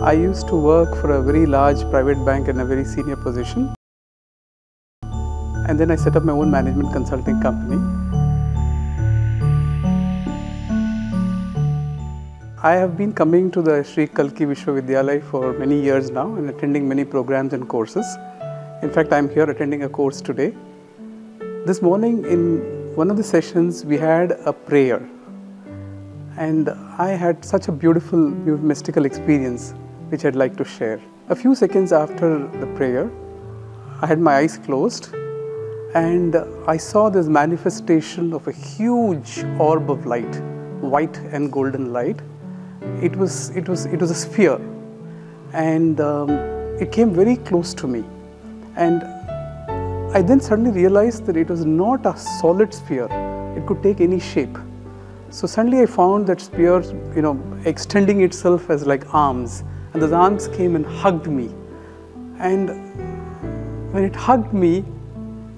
I used to work for a very large private bank in a very senior position. And then I set up my own management consulting company. I have been coming to the Sri Kalki Vishwavidyalaya for many years now and attending many programs and courses. In fact, I am here attending a course today. This morning in one of the sessions we had a prayer. And I had such a beautiful mystical experience which I'd like to share. A few seconds after the prayer, I had my eyes closed and I saw this manifestation of a huge orb of light, white and golden light. It was a sphere, and it came very close to me. And I then suddenly realized that it was not a solid sphere. It could take any shape. So suddenly I found that sphere, extending itself as like arms, and those arms came and hugged me. And when it hugged me,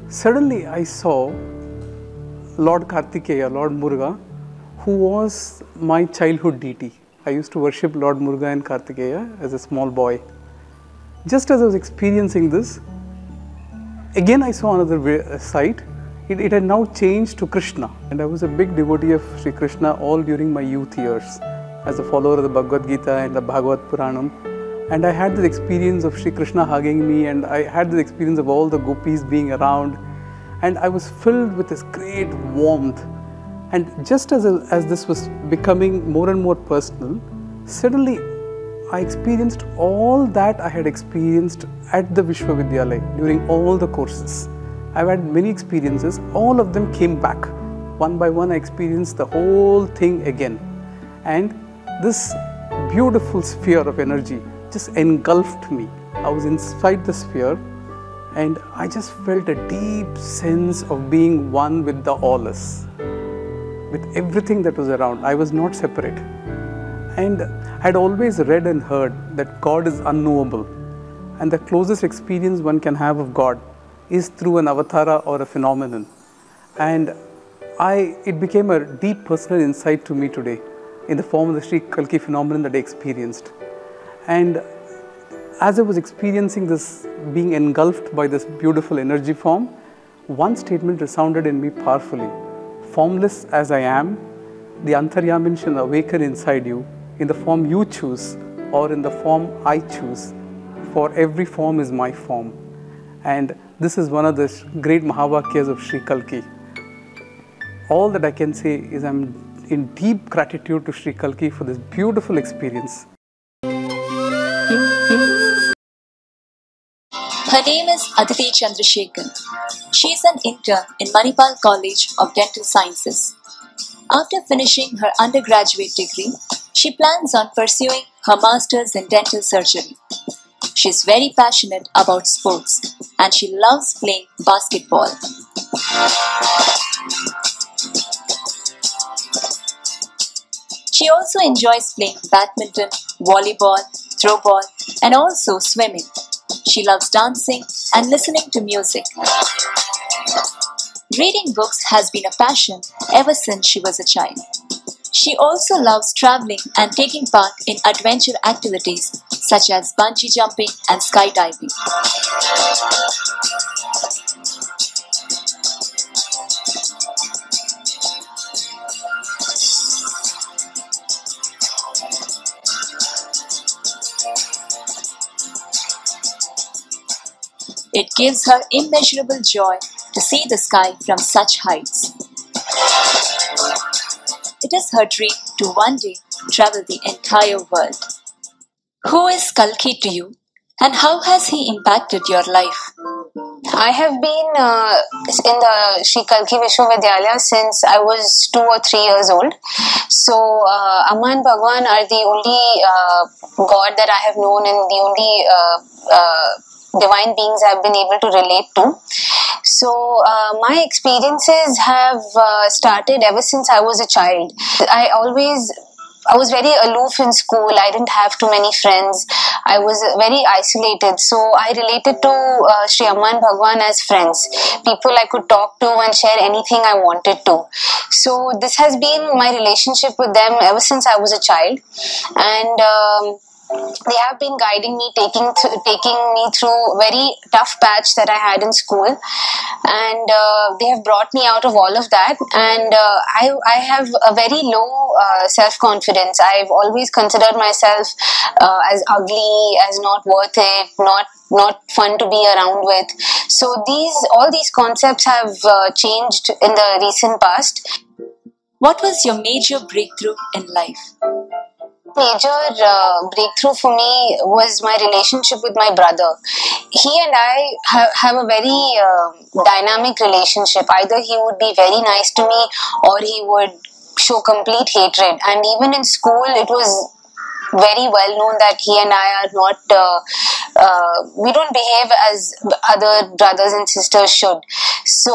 suddenly I saw Lord Kartikeya, Lord Muruga, who was my childhood deity. I used to worship Lord Muruga and Kartikeya as a small boy. Just as I was experiencing this, again I saw another sight. It had now changed to Krishna, and I was a big devotee of Sri Krishna all during my youth years as a follower of the Bhagavad Gita and the Bhagavad Puranam. And I had this experience of Sri Krishna hugging me, and I had this experience of all the gopis being around, and I was filled with this great warmth. And just as this was becoming more and more personal, suddenly I experienced all that I had experienced at the Vishwavidyalaya during all the courses. I've had many experiences, all of them came back. One by one I experienced the whole thing again. And this beautiful sphere of energy just engulfed me. I was inside the sphere and I just felt a deep sense of being one with the all-us, with everything that was around. I was not separate. And I had always read and heard that God is unknowable, and the closest experience one can have of God is through an avatara or a phenomenon. And it became a deep personal insight to me today in the form of the Sri Kalki phenomenon that I experienced. And as I was experiencing this, being engulfed by this beautiful energy form, one statement resounded in me powerfully. Formless as I am, the Antharyamin shall awaken inside you in the form you choose or in the form I choose. For every form is my form. And this is one of the great Mahavakyas of Sri Kalki. All that I can say is I'm in deep gratitude to Sri Kalki for this beautiful experience. Her name is Aditi Chandrasekhar. She is an intern in Manipal College of Dental Sciences. After finishing her undergraduate degree, she plans on pursuing her master's in dental surgery. She is very passionate about sports and she loves playing basketball. She also enjoys playing badminton, volleyball, throwball, and also swimming. She loves dancing and listening to music. Reading books has been a passion ever since she was a child. She also loves traveling and taking part in adventure activities such as bungee jumping and skydiving. It gives her immeasurable joy to see the sky from such heights. It is her dream to one day travel the entire world. Who is Kalki to you, and how has he impacted your life? I have been in the Sri Kalki Vishwavidyalaya since I was 2 or 3 years old. So, Amma and Bhagavan are the only God that I have known and the only divine beings I've been able to relate to. So, my experiences have started ever since I was a child. I was very aloof in school. I didn't have too many friends. I was very isolated. So I related to Sri Amma and Bhagavan as friends. People I could talk to and share anything I wanted to. So this has been my relationship with them ever since I was a child. And they have been guiding me, taking me through very tough patch that I had in school, and they have brought me out of all of that. And I have a very low self-confidence. I've always considered myself as ugly, as not worth it, not fun to be around with. So all these concepts have changed in the recent past. What was your major breakthrough in life? Major breakthrough for me was my relationship with my brother. He and I have a very dynamic relationship. Either he would be very nice to me or he would show complete hatred. And even in school, it was very well known that he and I are not, we don't behave as other brothers and sisters should. So,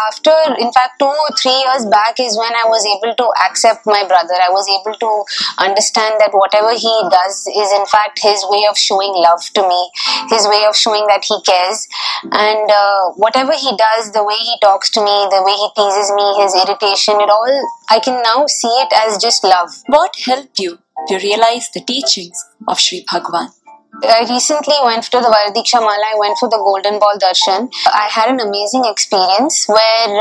after, in fact, 2 or 3 years back is when I was able to accept my brother. I was able to understand that whatever he does is in fact his way of showing love to me, his way of showing that he cares. And whatever he does, the way he talks to me, the way he teases me, his irritation, it all, I can now see it as just love. What helped you to realize the teachings of Sri Bhagavan? I recently went to the Varadaiahpalem. I went for the Golden Ball Darshan. I had an amazing experience where,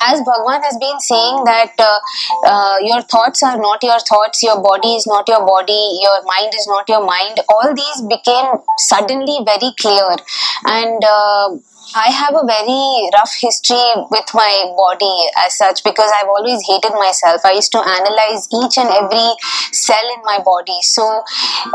as Bhagavan has been saying that your thoughts are not your thoughts, your body is not your body, your mind is not your mind. All these became suddenly very clear. And I have a very rough history with my body as such, because I've always hated myself. I used to analyze each and every cell in my body. So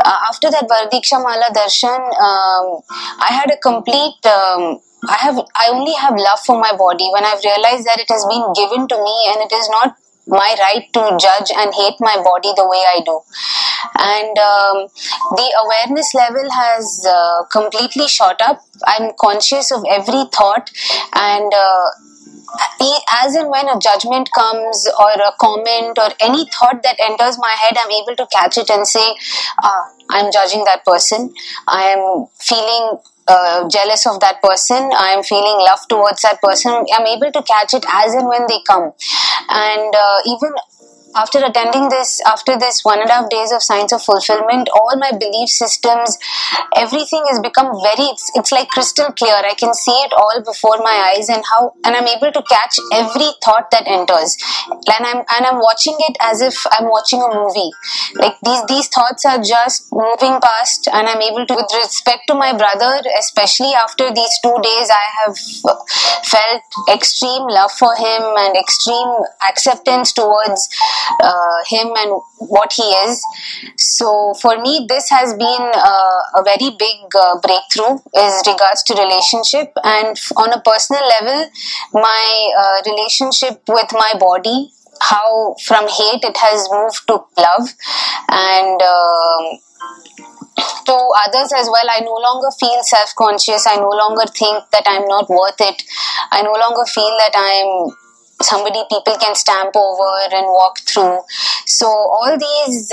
after that Varadaiahpalem Darshan, I had a complete I only have love for my body when I've realized that it has been given to me and it is not my right to judge and hate my body the way I do. And the awareness level has completely shot up. I'm conscious of every thought, and as and when a judgment comes or a comment or any thought that enters my head, I'm able to catch it and say, I'm judging that person, I am feeling jealous of that person, I am feeling love towards that person. I'm able to catch it as and when they come. And even after attending this, after this 1.5 days of Science of Fulfillment, all my belief systems, everything has become it's like crystal clear. I can see it all before my eyes, and I'm able to catch every thought that enters, and I'm watching it as if I'm watching a movie. Like these thoughts are just moving past, and I'm able to, with respect to my brother, especially after these 2 days, I have felt extreme love for him and extreme acceptance towards him and what he is. So for me, this has been a very big breakthrough as regards to relationship. And on a personal level, my relationship with my body, how from hate it has moved to love, and to others as well. I no longer feel self-conscious. I no longer think that I'm not worth it. I no longer feel that I'm somebody people can stamp over and walk through. So all these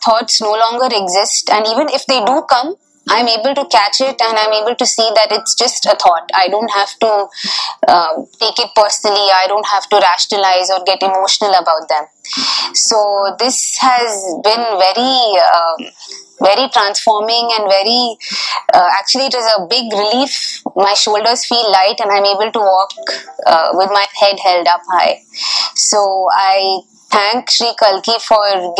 thoughts no longer exist, and even if they do come, I'm able to catch it and I'm able to see that it's just a thought. I don't have to take it personally. I don't have to rationalize or get emotional about them. So this has been very transforming and very actually it is a big relief. My shoulders feel light and I'm able to walk with my head held up high. So I thank Sri Kalki for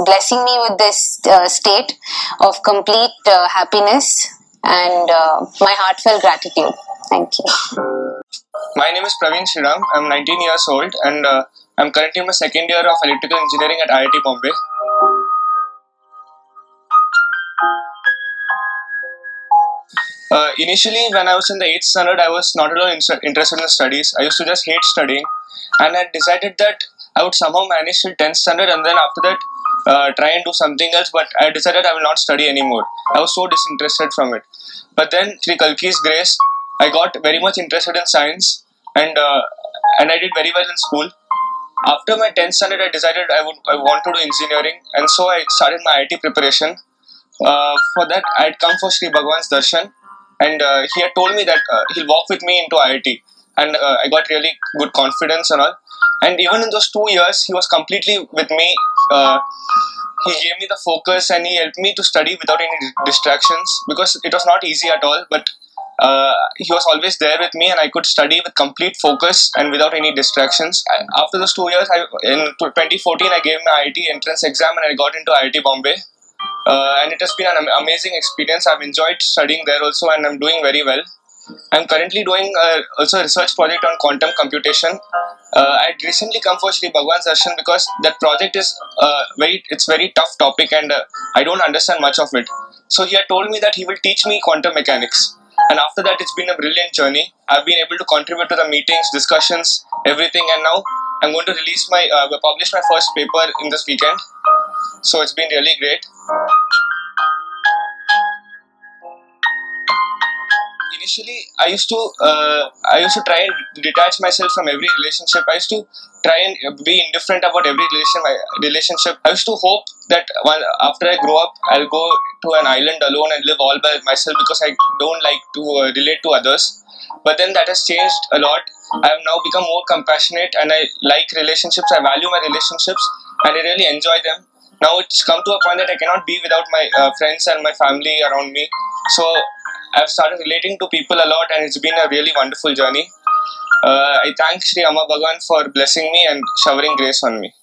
blessing me with this state of complete happiness and my heartfelt gratitude. Thank you. My name is Praveen Shriram. I'm 19 years old and I'm currently in my second year of electrical engineering at IIT Bombay. Initially, when I was in the 8th standard, I was not at all interested in studies. I used to just hate studying, and I decided that I would somehow manage till 10th standard, and then after that try and do something else. But I decided I will not study anymore. I was so disinterested from it. But then, through Kalki's grace, I got very much interested in science, and I did very well in school. After my 10th standard, I decided I want to do engineering, and so I started my IIT preparation. For that, I had come for Sri Bhagavan's darshan, and he had told me that he'll walk with me into IIT, and I got really good confidence and all. And even in those 2 years, he was completely with me he gave me the focus and he helped me to study without any distractions, because it was not easy at all, but he was always there with me and I could study with complete focus and without any distractions. After those 2 years, in 2014, I gave my IIT entrance exam and I got into IIT Bombay. And it has been an amazing experience. I've enjoyed studying there also and I'm doing very well. I'm currently doing also a research project on quantum computation. I had recently come for Sri Bhagwan's darshan because that project is very tough topic and I don't understand much of it. So he had told me that he will teach me quantum mechanics. And after that, it's been a brilliant journey. I've been able to contribute to the meetings, discussions, everything, and now I'm going to publish my first paper in this weekend. So it's been really great. Initially, I used to try and detach myself from every relationship. I used to try and be indifferent about every relationship. I used to hope that after I grow up, I'll go to an island alone and live all by myself, because I don't like to relate to others. But then that has changed a lot. I have now become more compassionate and I like relationships. I value my relationships and I really enjoy them. Now it's come to a point that I cannot be without my friends and my family around me. So I've started relating to people a lot and it's been a really wonderful journey. I thank Sri Ammabhagavan for blessing me and showering grace on me.